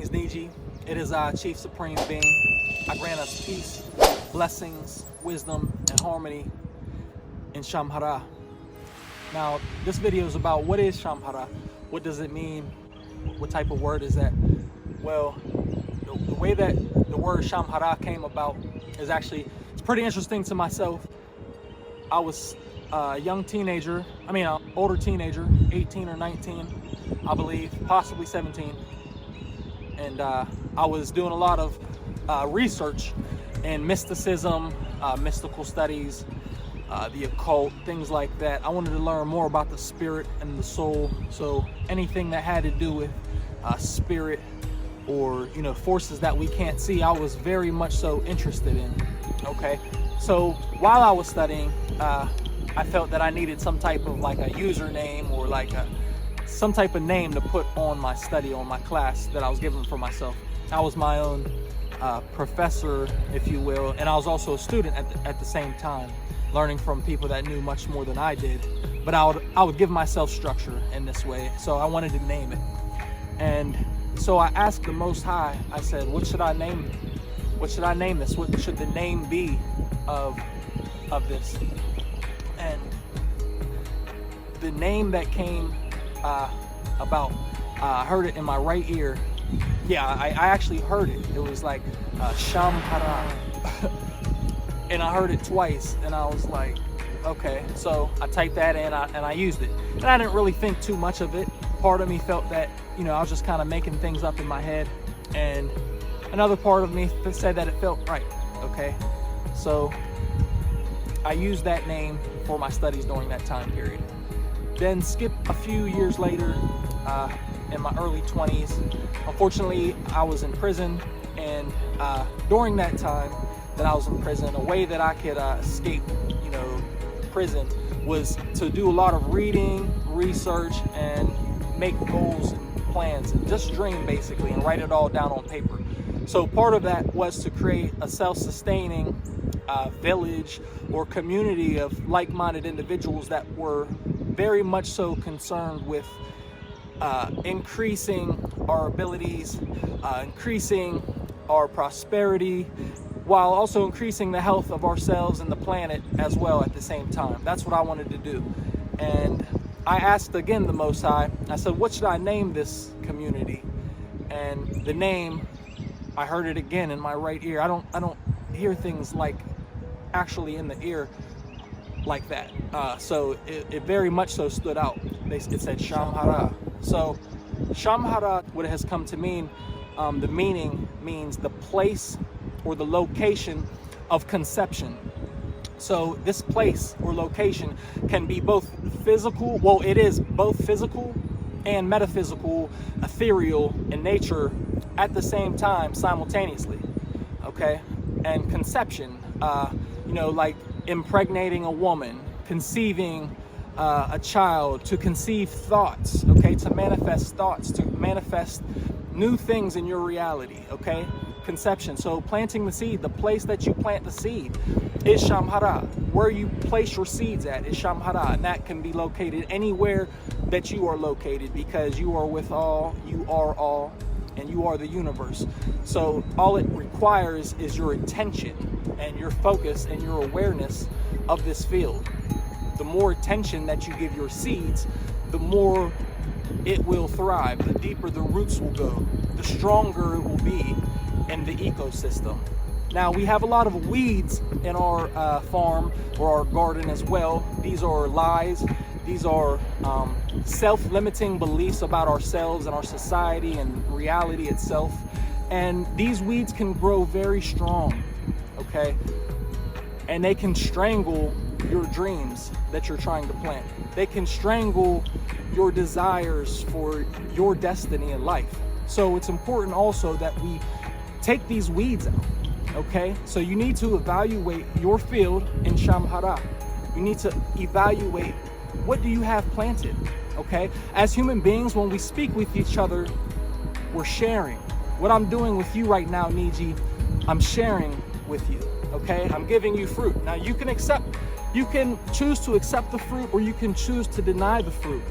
is Niji. It is our Chief Supreme Being. I grant us peace, blessings, wisdom, and harmony in Shamhara. Now, this video is about what is Shamhara? What does it mean? What type of word is that? Well, the way that the word Shamhara came about is actually, it's pretty interesting to myself. I was a young teenager, an older teenager, 18 or 19, I believe, possibly 17. And I was doing a lot of research in mysticism, mystical studies, the occult, things like that. I wanted to learn more about the spirit and the soul. So anything that had to do with spirit or, forces that we can't see, I was very much so interested in. Okay, so while I was studying, I felt that I needed some type of like a username or like some type of name to put on my study, on my class that I was given for myself. I was my own professor, if you will, and I was also a student at the same time, learning from people that knew much more than I did. But I would give myself structure in this way, so I wanted to name it. And so I asked the Most High, I said, what should I name it? What should I name this? What should the name be of this? And the name that came about, I heard it in my right ear. Yeah, I actually heard it. It was like Shamhara. And I heard it twice, and I was like, okay. So I typed that in and I used it. And I didn't really think too much of it. Part of me felt that, I was just kind of making things up in my head. And another part of me said that it felt right, okay? So I used that name for my studies during that time period. Then skip a few years later, in my early 20s, unfortunately, I was in prison. And during that time that I was in prison, a way that I could escape, prison was to do a lot of reading, research, and make goals and plans, and just dream basically, and write it all down on paper. So part of that was to create a self-sustaining village or community of like-minded individuals that were very much so concerned with increasing our abilities, increasing our prosperity, while also increasing the health of ourselves and the planet as well at the same time. That's what I wanted to do. And I asked again the Most High, I said, what should I name this community? And the name, I heard it again in my right ear. I don't hear things like actually in the ear like that. So it very much so stood out. It said Shamhara. So Shamhara, what it has come to mean, the meaning means the place or the location of conception. So this place or location can be both physical, well, it is both physical and metaphysical, ethereal in nature at the same time, simultaneously, okay? And conception, like impregnating a woman, conceiving a child, to conceive thoughts, okay? To manifest thoughts, to manifest new things in your reality, okay? Conception. So planting the seed, the place that you plant the seed is Shamhara. Where you place your seeds at is Shamhara, and that can be located anywhere that you are located, because you are with all, you are all, and you are the universe. So all it requires is your attention and your focus and your awareness of this field. The more attention that you give your seeds, the more it will thrive, the deeper the roots will go, the stronger it will be in the ecosystem. Now, we have a lot of weeds in our farm or our garden as well. These are lies. These are self-limiting beliefs about ourselves and our society and reality itself. And these weeds can grow very strong, okay? And they can strangle your dreams that you're trying to plant. They can strangle your desires for your destiny in life. So it's important also that we take these weeds out, okay? So you need to evaluate your field in Shamhara. You need to evaluate, what do you have planted, okay? As human beings, when we speak with each other, we're sharing. What I'm doing with you right now, Niji, I'm sharing with you, okay? I'm giving you fruit. Now you can choose to accept the fruit, or you can choose to deny the fruit.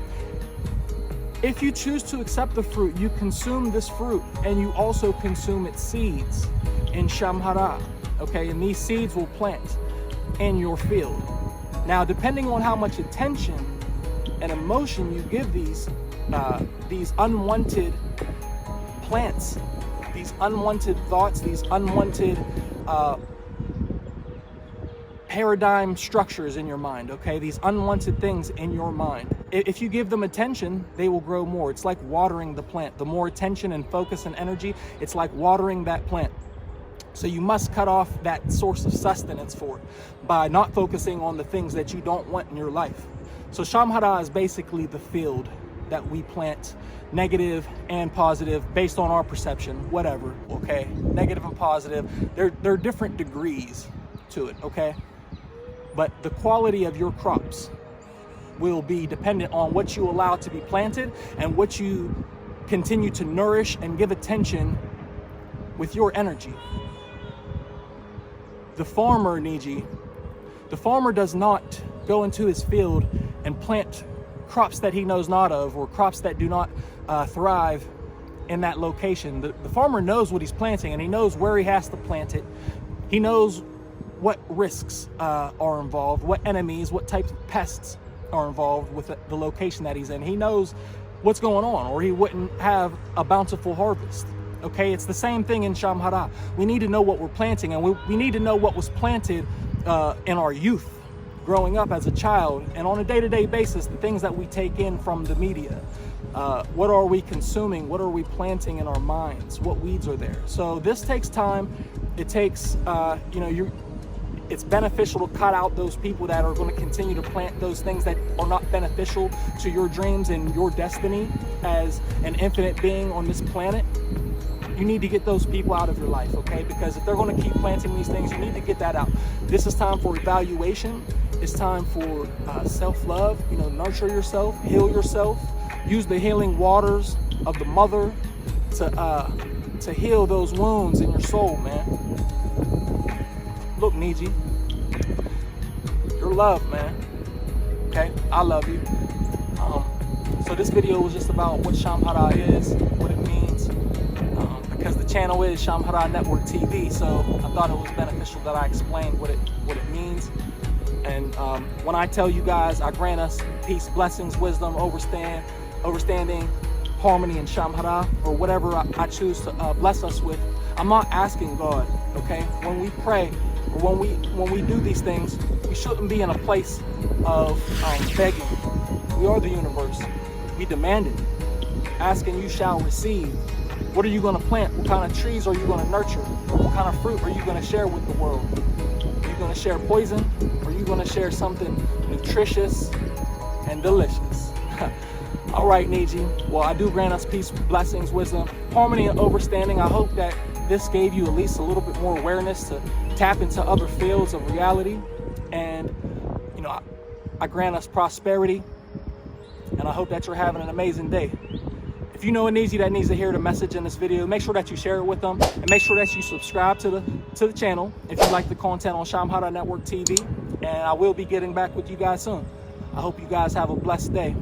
If you choose to accept the fruit, you consume this fruit and you also consume its seeds in Shamhara, okay? And these seeds will plant in your field. Now, depending on how much attention and emotion you give these unwanted plants, these unwanted thoughts, these unwanted paradigm structures in your mind, okay? These unwanted things in your mind. If you give them attention, they will grow more. It's like watering the plant. The more attention and focus and energy, it's like watering that plant. So you must cut off that source of sustenance for it by not focusing on the things that you don't want in your life. So Shamhara is basically the field that we plant, negative and positive, based on our perception, whatever, okay? Negative and positive, there are different degrees to it, okay? But the quality of your crops will be dependent on what you allow to be planted and what you continue to nourish and give attention with your energy. The farmer, Niji, the farmer does not go into his field and plant crops that he knows not of, or crops that do not thrive in that location. The farmer knows what he's planting, and he knows where he has to plant it. He knows what risks are involved, what enemies, what types of pests are involved with the location that he's in. He knows what's going on, or he wouldn't have a bountiful harvest. Okay, it's the same thing in Shamhara. We need to know what we're planting, and we need to know what was planted in our youth, growing up as a child, and on a day-to-day basis, the things that we take in from the media. What are we consuming? What are we planting in our minds? What weeds are there? So this takes time. It takes, it's beneficial to cut out those people that are going to continue to plant those things that are not beneficial to your dreams and your destiny as an infinite being on this planet. You need to get those people out of your life, okay? Because if they're going to keep planting these things, you need to get that out. This is time for evaluation. It's time for self-love. Nurture yourself, heal yourself. Use the healing waters of the mother to heal those wounds in your soul, man. Look, Niji, you're loved, man. Okay, I love you. So this video was just about what Shamhara is, what it means, because the channel is Shamhara Network TV. So I thought it was beneficial that I explained what it means. And when I tell you guys, I grant us peace, blessings, wisdom, overstanding, harmony, and Shamhara, or whatever I choose to bless us with. I'm not asking God, okay? When we pray, or when we do these things, we shouldn't be in a place of begging. We are the universe. We demand it. Ask and you shall receive. What are you going to plant? What kind of trees are you going to nurture? What kind of fruit are you going to share with the world? Are you going to share poison? Or are you going to share something nutritious and delicious? All right, Niji. Well, I do grant us peace, blessings, wisdom, harmony, and understanding. I hope that this gave you at least a little bit more awareness to tap into other fields of reality. And, I grant us prosperity. And I hope that you're having an amazing day. If you know a Niji that needs to hear the message in this video, make sure that you share it with them. And make sure that you subscribe to the channel if you like the content on Shamhara Network TV. And I will be getting back with you guys soon. I hope you guys have a blessed day.